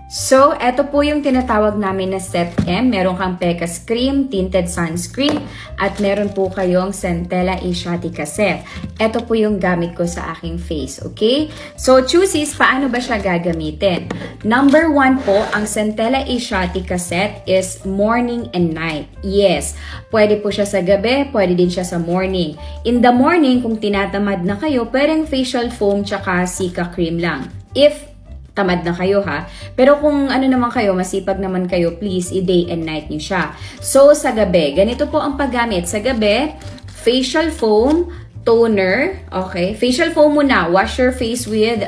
So, eto po yung tinatawag namin na set M. Meron kang Pecas Cream, Tinted Sunscreen, at meron po kayong Centella Asiatica set. Eto po yung gamit ko sa aking face, okay? So, choosies, paano ba siya gagamitin? Number 1 po, ang Centella Asiatica set is morning and night. Yes, pwede po siya sa gabi, pwede din siya sa morning. In the morning, kung tinatamad na kayo, pwedeng facial foam tsaka Cica Cream lang. If tamad na kayo ha. Pero kung ano naman kayo, masipag naman kayo, please, i-day and night nyo siya. So, sa gabi, ganito po ang paggamit. Sa gabi, facial foam, toner, okay? Facial foam muna. Wash your face with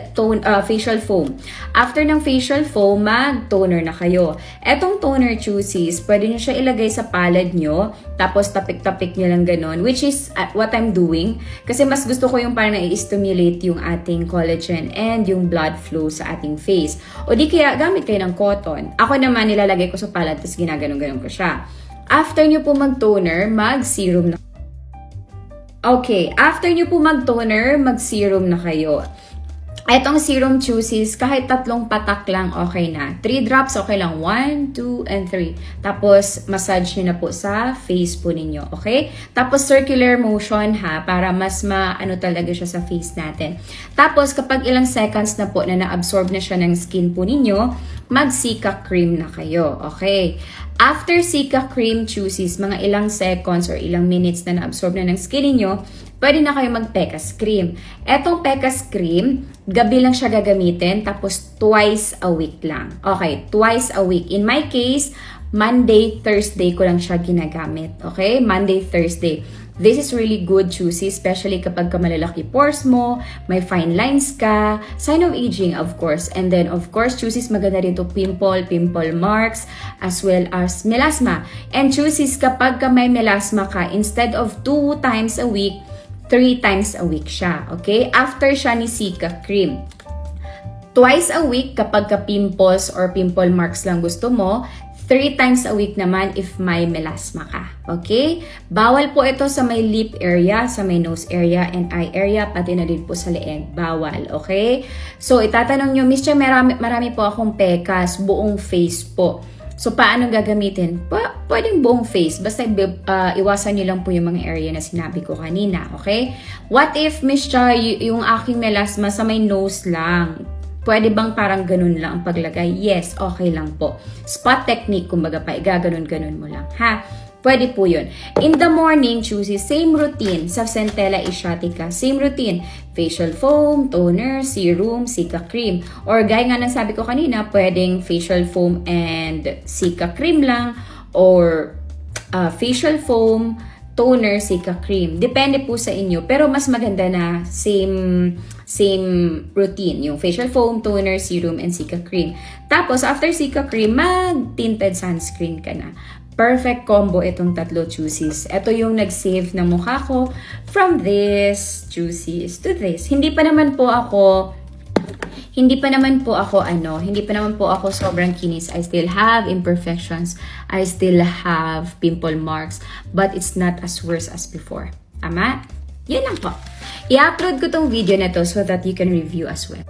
facial foam. After ng facial foam, mag-toner na kayo. Etong toner choosies, pwede nyo siya ilagay sa palad nyo, tapos tapik-tapik nyo lang ganon, which is what I'm doing. Kasi mas gusto ko yung parang na-stimulate yung ating collagen and yung blood flow sa ating face. O di kaya, gamit kayo ng cotton. Ako naman, nilalagay ko sa palad, tapos ginaganon-ganon ko siya. After nyo po mag-toner, mag-serum na. Okay, after nyo po mag-toner, mag-serum na kayo. Etong serum choosies, kahit 3 patak lang, okay na. 3 drops, okay lang. 1, 2, and 3. Tapos, massage nyo na po sa face po ninyo, okay? Tapos, circular motion ha, para mas maano talaga siya sa face natin. Tapos, kapag ilang seconds na po na na-absorb na siya ng skin po ninyo, mag-Cica Cream na kayo, okay? After Cica Cream choosies, mga ilang seconds or ilang minutes na na-absorb na ng skin niyo, pwede na kayo mag-Pecas Cream. Etong Pecas Cream, gabi lang siya gagamitin, tapos twice a week lang. Okay, twice a week. In my case, Monday, Thursday ko lang siya ginagamit. Okay, Monday, Thursday. This is really good choosies, especially kapag malalaki pores mo, may fine lines ka, sign of aging of course. And then of course, choosies maganda rin to pimple marks, as well as melasma. And choosies kapag may melasma ka, instead of 2 times a week, 3 times a week siya. Okay? After siya ni Cica Cream. Twice a week kapag pimples or pimple marks lang gusto mo, 3 times a week naman if may melasma ka. Okay? Bawal po ito sa may lip area, sa may nose area, and eye area, pati na din po sa leeg. Bawal. Okay? So, itatanong nyo, Miss Chia, marami po akong pekas, buong face po. So, paano gagamitin? Pwedeng buong face. Basta iwasan nyo lang po yung mga area na sinabi ko kanina. Okay? What if, Miss Chia, yung aking melasma sa may nose lang? Pwede bang parang ganun lang ang paglagay? Yes, okay lang po. Spot technique, kumbaga pa, igaganon-ganon mo lang, ha? Pwede po yun. In the morning, chooses same routine sa Centella Asiatica. Same routine. Facial foam, toner, serum, Cica Cream. Or gaya nga ng sabi ko kanina, pwedeng facial foam and Cica Cream lang. Or facial foam, toner, Cica Cream. Depende po sa inyo. Pero mas maganda na same routine. Yung facial foam, toner, serum, and Cica Cream. Tapos, after Cica Cream, mag-tinted sunscreen ka na. Perfect combo itong 3 choosies. Ito yung nag-save ng mukha ko from this choosies to this. Hindi pa naman po ako sobrang kinis. I still have imperfections. I still have pimple marks. But it's not as worse as before. Tama? Yan lang po. I-upload ko tong video na to so that you can review as well.